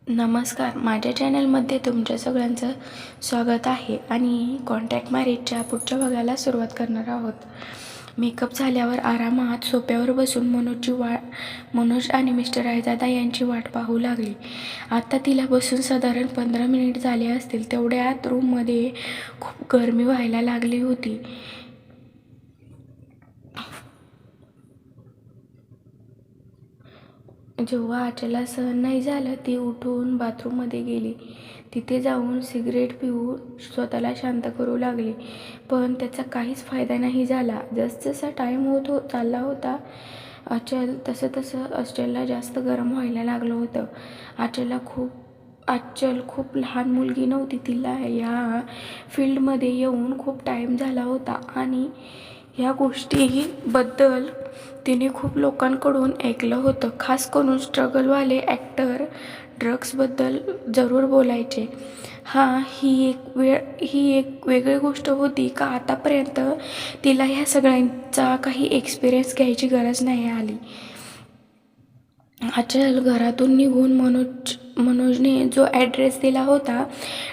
नमस्कार, माझ्या चॅनलमध्ये तुमच्या सगळ्यांचं स्वागत आहे आणि कॉन्टॅक्ट मॅरेजच्या पुढच्या भागाला सुरुवात करणार आहोत. मेकअप झाल्यावर आरामात सोफ्यावर बसून मनोज आणि मिस्टर रायजादा यांची वाट पाहू लागली. आता तिला बसून साधारण 15 मिनिट झाले असतील. तेवढ्यात रूममध्ये खूप गरमी व्हायला लागली होती. जेव्हा आचलला सहन नाही झालं, ती उठून बाथरूममध्ये गेली. तिथे जाऊन सिगरेट पिऊन स्वतःला शांत करू लागली. पण त्याचा काहीच फायदा नाही झाला. जसजसा टाईम चालला होता, तसं आचलला जास्त गरम व्हायला लागलं होतं. आचल खूप लहान मुलगी नव्हती. तिला या फील्डमध्ये येऊन खूप टाईम झाला होता आणि ह्या गोष्टीबद्दल तिने खूप लोकांकडून ऐकलं होतं. खास करून स्ट्रगलवाले ॲक्टर ड्रग्सबद्दल जरूर बोलायचे. ही एक वेगळी गोष्ट होती का आतापर्यंत तिला ह्या सगळ्यांचा काही एक्सपिरियन्स घ्यायची गरज नाही आली. आचल घरातून निघून मनोजने जो ॲड्रेस दिला होता,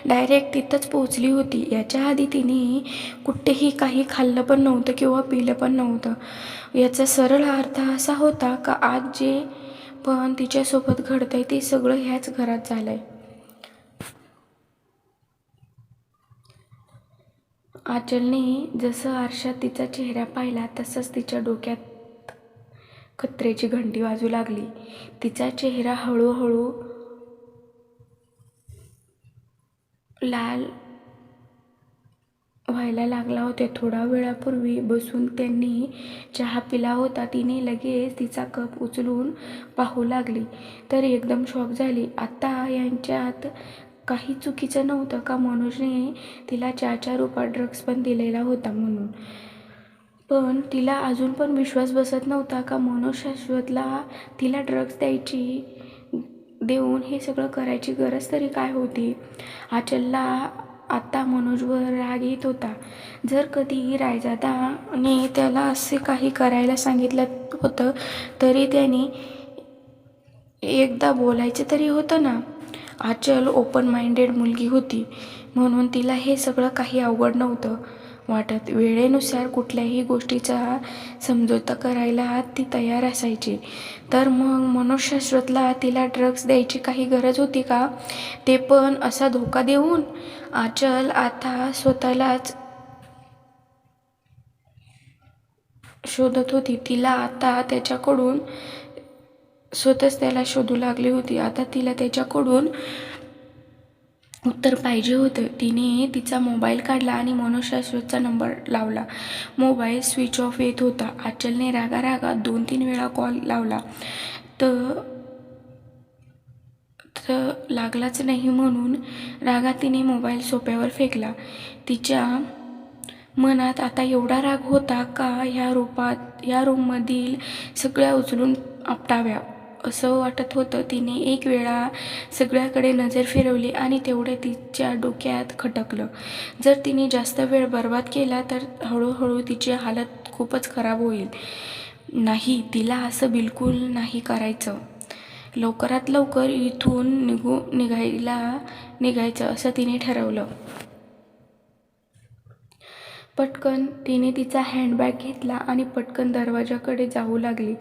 डायरेक्ट तिथंच पोहोचली होती. याच्या आधी तिने कुठेही काही खाल्लं पण नव्हतं किंवा पिलं पण नव्हतं. याचा सरळ अर्थ असा होता का आज जे पण तिच्यासोबत घडतंय ते सगळं ह्याच घरात झालंय. आचलने जसं आरशात तिचा चेहरा पाहिला तसंच तिच्या डोक्यात खतरेची घंटी वाजू लागली. तिचा चेहरा हळूहळू लाल व्हायला लागला होता. थोडा वेळापूर्वी बसून त्यांनी चहा पिला होता. तिने लगेच तिचा कप उचलून पाहू लागली तर एकदम शॉक झाली. आता यांच्यात काही चुकीचं नव्हतं का मनोजने तिला चहाच्या रूपात ड्रग्स पण दिलेला होता म्हणून. पण तिला अजून पण विश्वास बसत नव्हता का मनोज शाश्वतला तिला ड्रग्स देऊन हे सगळं करायची गरज तरी काय होती. आचलला आता मनोजवर राग येत होता. जर कधी रायजादाने त्याला असे काही करायला सांगितलं होतं तरी त्याने एकदा बोलायचं तरी होतं ना. आचल ओपन माइंडेड मुलगी होती म्हणून तिला हे सगळं काही अवघड नव्हतं वाटत. वेळेनुसार कुठल्याही गोष्टीचा समझोता करायला ती तयार असायची. तर मग मनोज शाश्वतला तिला ड्रग्स द्यायची काही गरज होती का, ते पण असा धोका देऊन. आचल आता स्वतःलाच शोधत होती. तिला आता त्याच्याकडून स्वतःच त्याला शोधू लागली होती. आता तिला त्याच्याकडून उत्तर पाहिजे होतं. तिने तिचा मोबाईल काढला आणि मनोज शाश्वतचा नंबर लावला. मोबाईल स्विच ऑफ येत होता. आचलने रागारागात 2-3 वेळा कॉल लावला तर लागलाच नाही म्हणून रागात तिने मोबाईल सोफ्यावर फेकला. तिच्या मनात आता एवढा राग होता का ह्या रूममधील सगळ्या उचलून आपटाव्या असं वाटत होतं. तिने एक वेळा सगळ्याकडे नजर फिरवली आणि तेवढे तिच्या डोक्यात खटकलं, जर तिने जास्त वेळ बर्बाद केला तर हळूहळू तिची हालत खूपच खराब होईल. नाही, तिला असं बिलकुल नाही करायचं. लवकरात लवकर इथून निघायचं असं तिने ठरवलं. पटकन तिने तिचा हँडबॅग घेतला आणि पटकन दरवाजाकडे जाऊ लागली.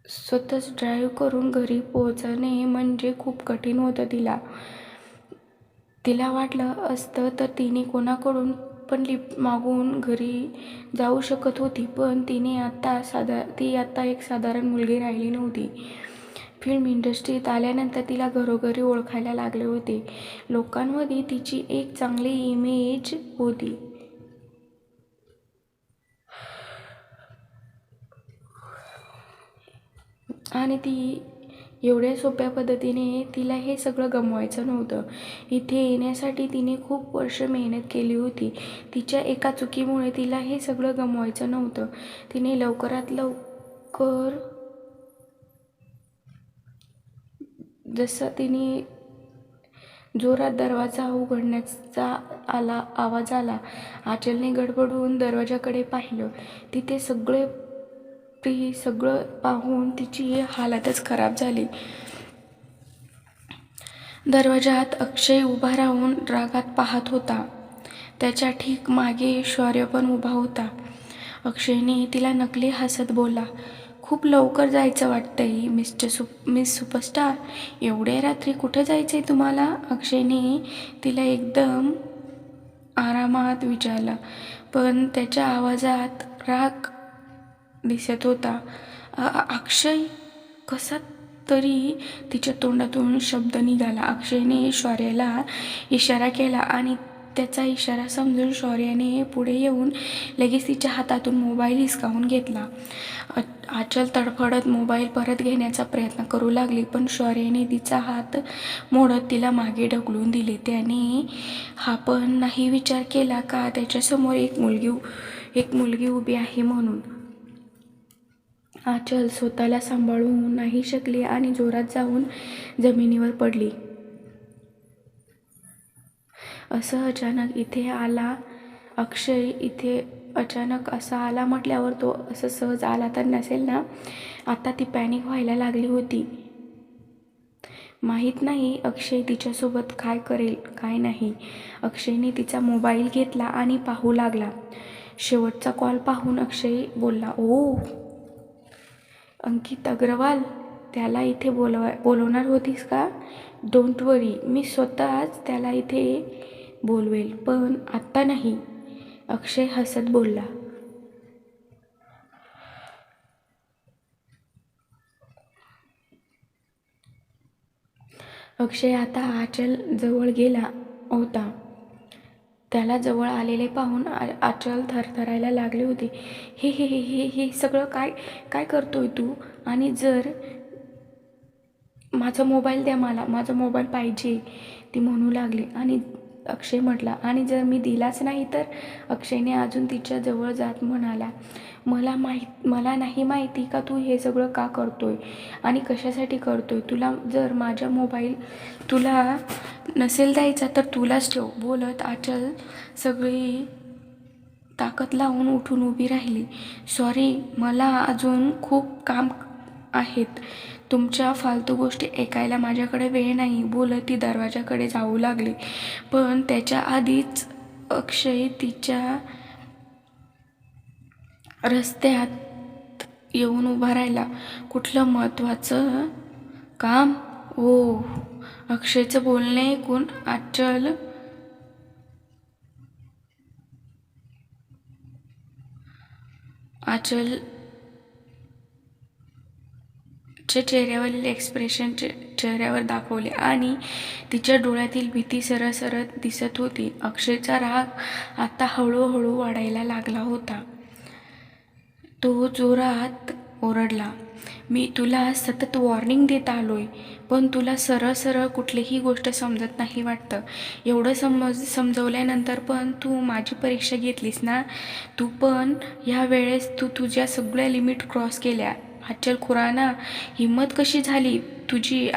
स्वतःच ड्राईव्ह करून घरी पोहोचणे म्हणजे खूप कठीण होतं तिला वाटलं असतं तर तिने कोणाकडून पण लिफ्ट मागून घरी जाऊ शकत होती. पण ती आता एक साधारण मुलगी राहिली नव्हती. फिल्म इंडस्ट्रीत आल्यानंतर तिला घरोघरी ओळखायला लागले होते. लोकांमध्ये तिची एक चांगली इमेज होती. आणि ती एवढ्या सोप्या पद्धतीने तिला हे सगळं गमवायचं नव्हतं. इथे येण्यासाठी तिने खूप वर्ष मेहनत केली होती. तिच्या एका चुकीमुळे तिला हे सगळं गमवायचं नव्हतं. तिने लवकरात लवकर जसं तिने जोरात दरवाजा उघडण्याचा आवाज आला. आचलने गडबडून दरवाजाकडे पाहिलं. तिथे सगळं पाहून तिची हालतच खराब झाली. दरवाजात अक्षय उभा राहून रागात पाहत होता. त्याच्या ठीक मागे शौर्य पण उभा होता. अक्षयने तिला नकली हसत बोलला, खूप लवकर जायचं वाटतंय मिस सुपरस्टार. एवढ्या रात्री कुठं जायचंय तुम्हाला? अक्षयने तिला एकदम आरामात विचारलं, पण त्याच्या आवाजात राग दिसत होता. अक्षय, कसा तरी तिच्या तोंडातून शब्द निघाला. अक्षयने शौर्याला इशारा केला आणि त्याचा इशारा समजून शौर्याने पुढे येऊन लगेच तिच्या हातातून मोबाईल हिसकावून घेतला. आचल तडफडत मोबाईल परत घेण्याचा प्रयत्न करू लागली, पण शौर्याने तिचा हात मोडत तिला मागे ढकलून दिले. त्याने हा पण नाही विचार केला का त्याच्यासमोर एक मुलगी उभी आहे म्हणून. आचल स्वतःला सांभाळू नाही शकली आणि जोरात जाऊन जमिनीवर पडली. असं अचानक इथे आला अक्षय इथे अचानक असा आला म्हटल्यावर तो असं सहज आला तर नसेल ना. आता ती पॅनिक व्हायला लागली होती. माहीत नाही अक्षय तिच्यासोबत काय करेल काय नाही. अक्षयने तिचा मोबाईल घेतला आणि पाहू लागला. शेवटचा कॉल पाहून अक्षय बोलला, ओ अंकित अग्रवाल, त्याला इथे बोलवणार होतीस का? डोंट वरी, मी स्वतःच त्याला इथे बोलवेल, पण आत्ता नाही. अक्षय हसत बोलला. अक्षय आता आचल जवळ गेला होता. त्याला जवळ आलेले पाहून आचल थरथरायला लागली होती. हे हे हे हे हे सगळं काय करतोय तू? आणि जर माझा मोबाईल द्या, माझा मोबाईल पाहिजे, ती म्हणू लागली. आणि अक्षय म्हटला, आणि जर मी दिलाच नाही तर? अक्षयने अजून तिच्या जवळ जात म्हणाला, मला नाही माहिती का तू हे सगळं का करतोय आणि कशासाठी करतोय. तुला जर माझा मोबाईल तुला नसेल द्यायचा तर तुलाच ठेव. बोलत आचल सगळी ताकद लावून उठून उभी राहिली. सॉरी, मला अजून खूप काम आहेत. तुमच्या फालतू गोष्टी ऐकायला माझ्याकडे वेळ नाही. बोलत ती दरवाजाकडे जाऊ लागली, पण त्याच्या आधीच अक्षय तिच्या रस्त्यात येऊन उभा राहिला. कुठलं महत्त्वाचं काम? ओ. अक्षयचं बोलणे ऐकून आचलचे चेहऱ्यावरील एक्सप्रेशन चेहऱ्यावर दाखवले आणि तिच्या डोळ्यातील भीती सरसरत दिसत होती. अक्षयचा राग आता हळूहळू वाढायला लागला होता. तो जोरात ओरडला, मी तुला सतत वॉर्निंग देत आलोय, पण तुला सरळ सरळ कुठलीही गोष्ट समजत नाही वाटतं. एवढं समजवल्यानंतर पण तू माझी परीक्षा घेतलीस ना. तू पण ह्या वेळेस तू तुझ्या सगळ्या लिमिट क्रॉस केल्या. आचल खुराना, हिम्मत कशी झाली तुझी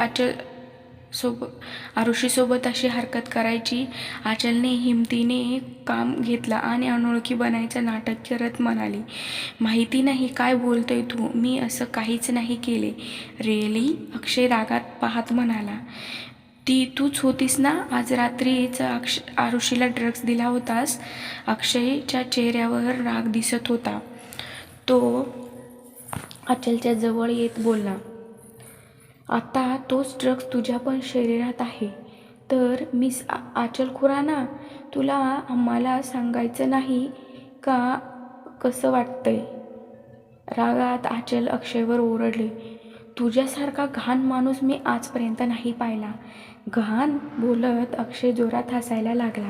आरुषीसोबत अशी हरकत करायची? आचलने हिमतीने काम घेतला आणि अनोळखी बनायचं नाटक करत म्हणाली, माहिती नाही काय बोलतोय तू, मी असं काहीच नाही केले. रिअली? अक्षय रागात पाहत म्हणाला. तूच होतीस ना आज रात्रीच आरुषीला ड्रग्ज दिला होतास? अक्षयच्या चेहऱ्यावर राग दिसत होता. तो आचलच्या जवळ येत बोलला, आता तोच ड्रग्ज तुझ्या पण शरीरात आहे तर मिस आचल खुराना, तुला आम्हाला सांगायचं नाही का कसं वाटतंय? रागात आचल अक्षयवर ओरडले, तुझ्यासारखा घाण माणूस मी आजपर्यंत नाही पाहिला. घाण? बोलत अक्षय जोरात हसायला लागला,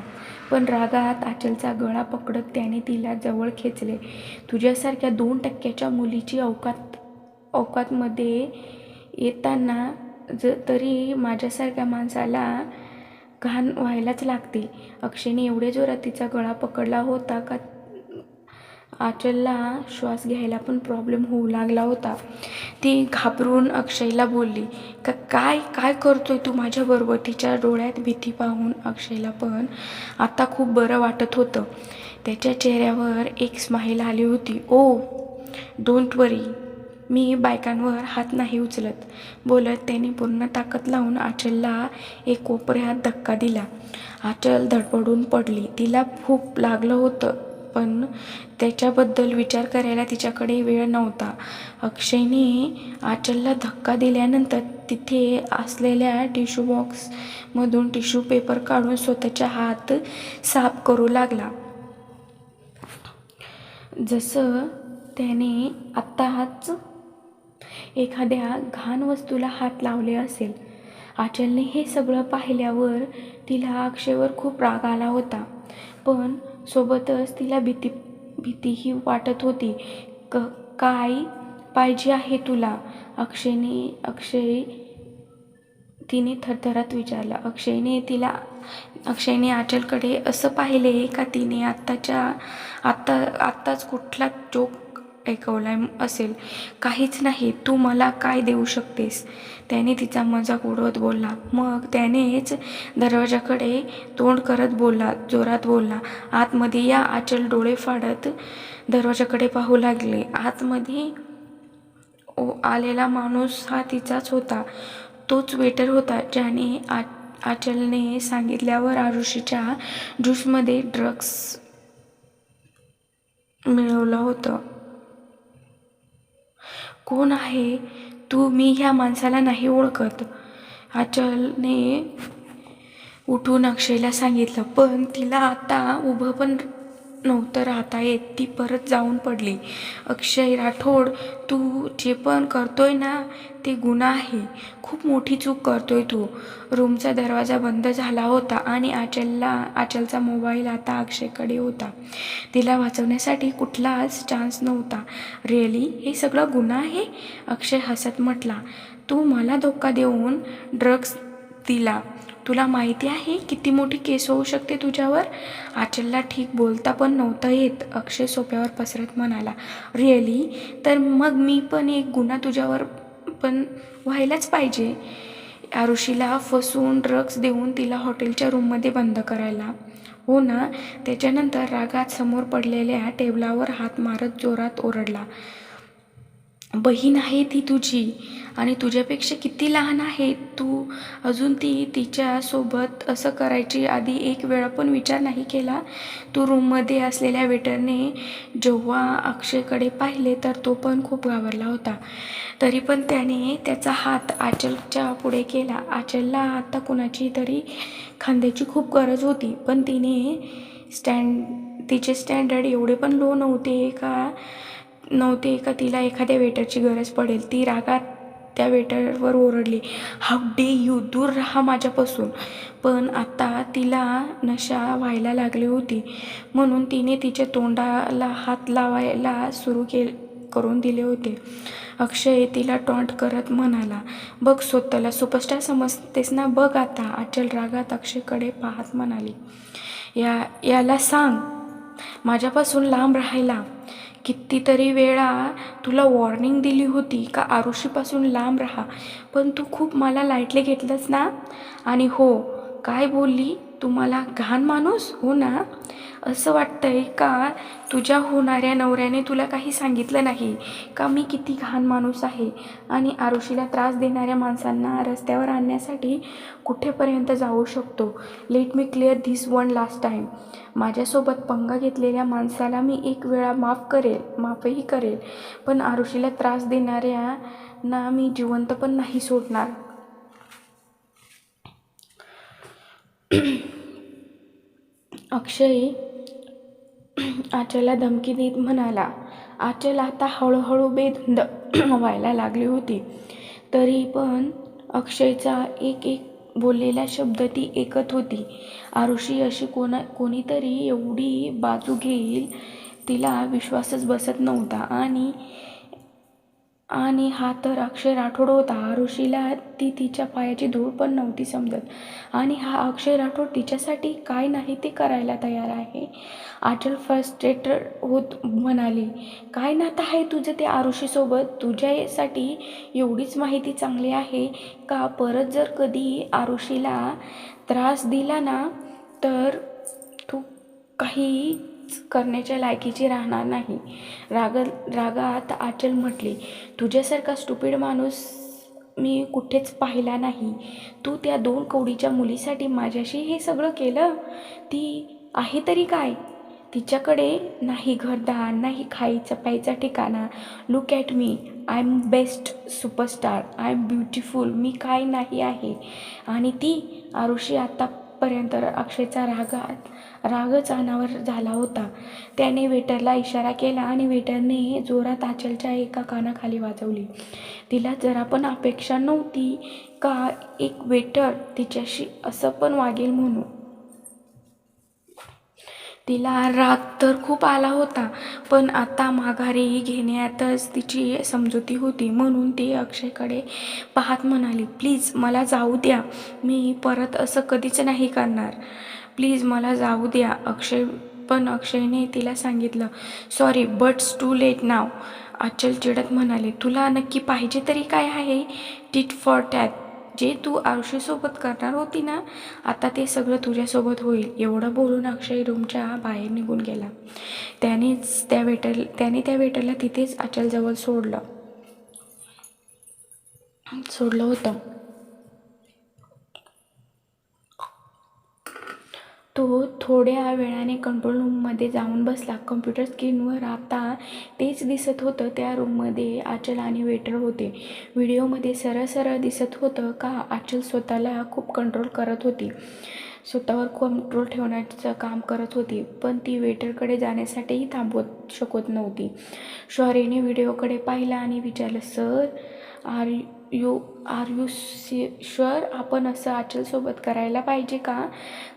पण रागात आचलचा गळा पकडत त्याने तिला जवळ खेचले. तुझ्यासारख्या 2% मुलीची औकातमध्ये येताना तरी माझ्यासारख्या माणसाला घाण व्हायलाच लागते. अक्षयने एवढ्या जोरात तिचा गळा पकडला होता का आचलला श्वास घ्यायला पण प्रॉब्लेम होऊ लागला होता. ती घाबरून अक्षयला बोलली, काय करतोय तू माझ्याबरोबर? तिच्या डोळ्यात भीती पाहून अक्षयला पण आता खूप बरं वाटत होतं. त्याच्या चेहऱ्यावर एक स्माईल आली होती. ओ डोंट वरी, मी बायकांवर हात नाही उचलत, बोलत त्याने पूर्ण ताकद लावून आचलला एक कोपऱ्यात धक्का दिला. आचल धडपडून पडली. तिला खूप लागलं होतं, पण त्याच्याबद्दल विचार करायला तिच्याकडे वेळ नव्हता. अक्षयने आचलला धक्का दिल्यानंतर तिथे असलेल्या टिश्यू बॉक्समधून टिश्यू पेपर काढून स्वतःचा हात साफ करू लागला, जसं त्याने आत्ताच एखाद्या घाण वस्तूला हात लावले असेल. आचलने हे सगळं पाहिल्यावर तिला अक्षयवर खूप राग आला होता, पण सोबतच तिला भीतीही वाटत होती. काय पाहिजे आहे तुला? अक्षय तिने थरथरत विचारलं. अक्षयने आचलकडे असं पाहिले का तिने आत्ताच कुठला जोक ऐकवलाय असेल. काहीच नाही, तू मला काय देऊ शकतेस? त्याने तिचा मजाक उडवत बोलला. मग त्यानेच दरवाजाकडे तोंड करत जोरात बोलला, आतमध्ये या. आचल डोळे फाडत दरवाजाकडे पाहू लागले. आतमध्ये आलेला माणूस हा तिचाच होता. तोच वेटर होता ज्याने आचलने सांगितल्यावर आरुषीच्या ज्यूसमध्ये ड्रग्स मिळवलं होतं. कोण आहे तू? मी ह्या माणसाला नाही ओळखत, आचलने उठून अक्षयला सांगितलं. पण तिला आता उभं पण नव्हतं राहता येत. ती परत जाऊन पडली. अक्षय राठोड, तू जे पण करतोय ना ते गुन्हा आहे. खूप मोठी चूक करतोय तू. रूमचा दरवाजा बंद झाला होता आणि आचलचा मोबाईल आता अक्षयकडे होता. तिला वाचवण्यासाठी कुठलाच चान्स नव्हता. रिअली हे सगळं गुन्हा आहे? अक्षय हसत म्हटला. तू मला धोका देऊन ड्रग्स दिला. तुला माहिती आहे किती मोठी केस होऊ शकते तुझ्यावर? आचलला ठीक बोलता पण नव्हतं येत. अक्षय सोफ्यावर पसरत म्हणाला, रिअली? तर मग मी पण एक गुन्हा तुझ्यावर पण व्हायलाच पाहिजे. आरुषीला फसवून ड्रग्स देऊन तिला हॉटेलच्या रूममध्ये बंद करायला, हो ना? त्याच्यानंतर रागात समोर पडलेल्या टेबलावर हात मारत जोरात ओरडला, बहीण आहे ती तुझी आणि तुझ्यापेक्षा किती लहान आहे तू. अजून तिच्या सोबत असं करायची आधी एक वेळा पण विचार नाही केला? तू रूममध्ये असलेल्या वेटरने जेव्हा अक्षयकडे पाहिले तर तो पण खूप घाबरला होता. तरी पण त्याने त्याचा हात आचलच्या पुढे केला. आचलला आता कुणाची तरी खांद्याची खूप गरज होती, पण तिचे स्टँडर्ड एवढे पण लो नव्हते का तिला एखाद्या वेटरची गरज पडेल. ती रागात त्या वेटरवर ओरडली, हाऊ डे यू, दूर राहा माझ्यापासून. पण आता तिला नशा व्हायला लागली होती म्हणून तिने तिच्या तोंडाला हात लावायला सुरू करून दिले होते. अक्षय तिला टॉन्ट करत म्हणाला, बघ स्वतःला सुपरस्टार समजतेस ना, बघ आता. आचल रागात अक्षयकडे पाहत म्हणाली, याला सांग माझ्यापासून लांब राहायला. कितीतरी वेळा तुला वॉर्निंग दिली होती का आरुषीपासून लांब राहा, पण तू खूप मला लाईटली घेतलंस ना. आणि हो, काय बोलली तू मला? घाण माणूस, हो ना? असं वाटतंय का तुझ्या होणाऱ्या नवऱ्याने तुला काही सांगितलं नाही का मी किती घाण माणूस आहे आणि आरुषीला त्रास देणाऱ्या माणसांना रस्त्यावर आणण्यासाठी कुठेपर्यंत जाऊ शकतो? Let me clear this one last time. माझ्यासोबत पंगा घेतलेल्या माणसाला मी एक वेळा माफही करेल, पण आरुषीला त्रास देणाऱ्यांना मी जिवंत पण नाही सोडणार. अक्षय आचलला धमकी देत म्हणाला. आचल आता हळूहळू बेधुंद व्हायला लागली होती. तरी पण अक्षयचा एक बोललेला शब्द ती ऐकत होती. आरुषी अशी कोणीतरी एवढी बाजू घेईल तिला विश्वासच बसत नव्हता. आणि हा तर अक्षय राठोड होता. आरुषीला ती तिच्या पायाची धूळ पण नव्हती समजत आणि हा अक्षय राठोड तिच्यासाठी काय नाही ते करायला तयार आहे. आचल फ्रस्ट्रेटेड होत म्हणाली, काय नातं आहे तुझं ते आरुषीसोबत? तुझ्यासाठी एवढीच माहिती चांगली आहे का परत जर कधी आरुषीला त्रास दिला ना तर तू काही करण्याच्या लायकीची राहणार नाही. रागात आचल म्हटली, तुझ्यासारखा स्टुपिड माणूस मी कुठेच पाहिला नाही. तू त्या 2 कवडीच्या मुलीसाठी माझ्याशी हे सगळं केलं? ती आहे तरी काय? तिच्याकडे नाही घरदार, नाही खायचा प्यायचा ठिकाणा. Look at me, I am best superstar, I am beautiful. मी काय नाही आहे. आणि ती आरुषी आत्तापर्यंत अक्षयचा रागच अनावर झाला होता. त्याने वेटरला इशारा केला आणि वेटरने जोरात आचलच्या एका कानाखाली वाजवली. तिला जरा पण अपेक्षा नव्हती का एक वेटर तिच्याशी असं पण वागेल म्हणून. तिला राग तर खूप आला होता, पण आता माघारी घेण्यातच तिची समजुती होती. म्हणून ती अक्षयकडे पाहत म्हणाली, प्लीज मला जाऊ द्या. मी परत असं कधीच नाही करणार. प्लीज मला जाऊ द्या. पण अक्षयने तिला सांगितलं, सॉरी बट्स टू लेट नाव. आचल चिडत म्हणाले, तुला नक्की पाहिजे तरी काय आहे? Tit for tat. जे तू आरुषीसोबत करणार होती ना, आता ते सगळं तुझ्यासोबत होईल. एवढं बोलून अक्षय रूमच्या बाहेर निघून गेला. त्याने त्या वेटरला तिथेच आचलजवळ सोडलं होतं. तो थोड्या वेळाने कंट्रोल रूममध्ये जाऊन बसला. कम्प्युटर स्क्रीनवर आता तेच दिसत होतं. त्या रूममध्ये आचल आणि वेटर होते. व्हिडिओमध्ये सरळ दिसत होतं का आचल स्वतःला खूप कंट्रोल करत होती, स्वतःवर कंट्रोल ठेवण्याचं काम करत होती. पण ती वेटरकडे जाण्यासाठीही थांबवत शकत नव्हती. शौर्यने व्हिडिओकडे पाहिलं आणि विचारलं, सर आर यू शुअर आपण असं आचलसोबत करायला पाहिजे का?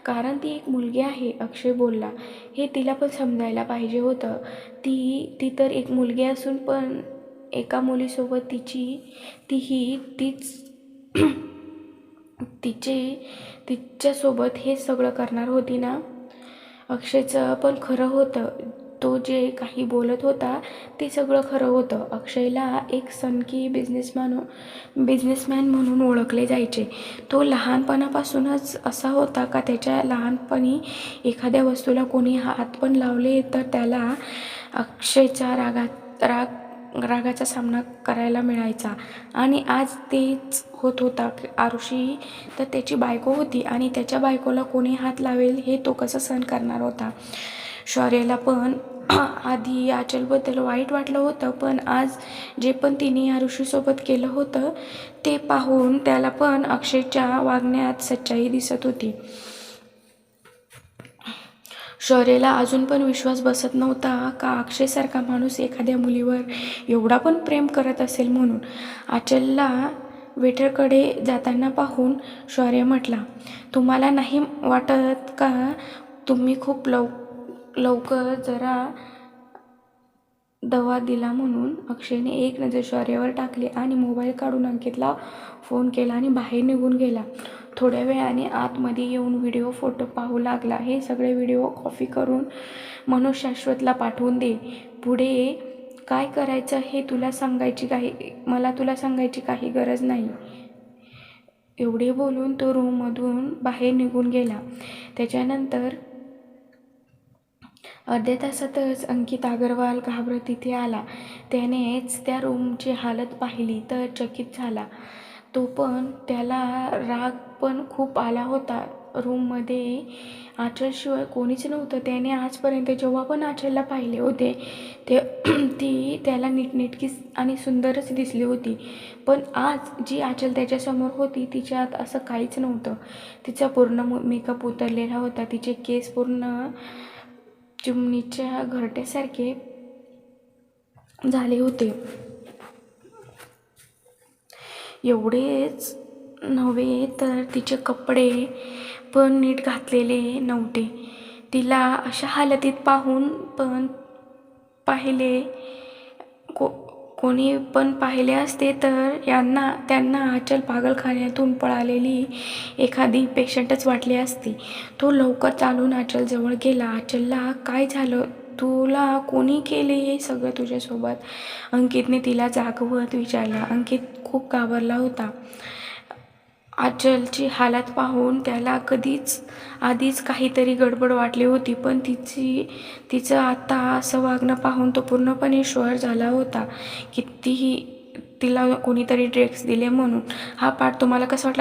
कारण ती एक मुलगी आहे. अक्षय बोलला. हे तिला पण समजायला पाहिजे होतं. ती तर एक मुलगी असून पण एका मुलीसोबत तिच्यासोबत हे सगळं करणार होती ना. अक्षयचं पण खरं होतं. तो जे काही बोलत होता ते सगळं खरं होतं. अक्षयला एक सनकी बिझनेसमॅन म्हणून ओळखले जायचे. तो लहानपणापासूनच असा होता का त्याच्या लहानपणी एखाद्या वस्तूला कोणी हात पण लावले तर त्याला अक्षयच्या रागाचा सामना करायला मिळायचा. आणि आज तेच होत होता. आरुषी तर त्याची बायको होती आणि त्याच्या बायकोला कोणी हात लावेल हे तो कसं सहन करणार होता. शौर्यला पण आधी आचलबद्दल वाईट वाटलं होतं, पण आज जे पण तिने आरुषीसोबत केलं होतं ते पाहून त्याला पण अक्षयच्या वागण्यात सच्चाई दिसत होती. शौर्यला अजून पण विश्वास बसत नव्हता का अक्षयसारखा माणूस एखाद्या मुलीवर एवढा पण प्रेम करत असेल म्हणून. आचलला वेटरकडे जाताना पाहून शौर्य म्हटला, तुम्हाला नाही वाटत का तुम्ही खूप लवकर जरा दवा दिला म्हणून? अक्षयने एक नजर शौर्यावर टाकली आणि मोबाईल काढून अंकितला फोन केला आणि बाहेर निघून गेला. थोड्या वेळाने आतमध्ये येऊन व्हिडिओ फोटो पाहू लागला. हे सगळे व्हिडिओ कॉपी करून मनोज शाश्वतला पाठवून दे. पुढे काय करायचं हे मला तुला सांगायची काही गरज नाही. एवढे बोलून तो रूममधून बाहेर निघून गेला. त्याच्यानंतर अर्ध्या तासातच अंकित अग्रवाल घाबरत तिथे आला. त्यानेच त्या रूमची हालत पाहिली तर चकित झाला. त्याला राग पण खूप आला होता. रूममध्ये आचलशिवाय कोणीच नव्हतं. त्याने आजपर्यंत जेव्हा पण आचलला पाहिले होते ती त्याला नीटनेटकी आणि सुंदरच दिसली होती. पण आज जी आचल त्याच्यासमोर होती तिच्यात असं काहीच नव्हतं. तिचा पूर्ण मेकअप उतरलेला होता. तिचे केस पूर्ण चिमणीच्या घरट्यासारखे झाले होते. एवढेच नव्हे तर तिचे कपडे पण नीट घातलेले नव्हते. तिला अशा हालतीत पाहून पण कोणी पण पाहिले असते तर त्यांना आचल पागलखान्यातून पळालेली एखादी पेशंटच वाटली असती. तो लवकर चालून आचलजवळ गेला. आचलला काय झालं? तुला कोणी केले हे सगळं तुझ्यासोबत? अंकितने तिला जागवत विचारलं. अंकित खूप घाबरला होता. आचलची हालत पाहून त्याला आधीच काहीतरी गडबड वाटली होती, पण तिचं आता असं वागणं पाहून तो पूर्णपणे शुअर झाला होता. कितीही तिला कोणीतरी ड्रग्स दिले म्हणून. हा पाठ तुम्हाला कसा वाटला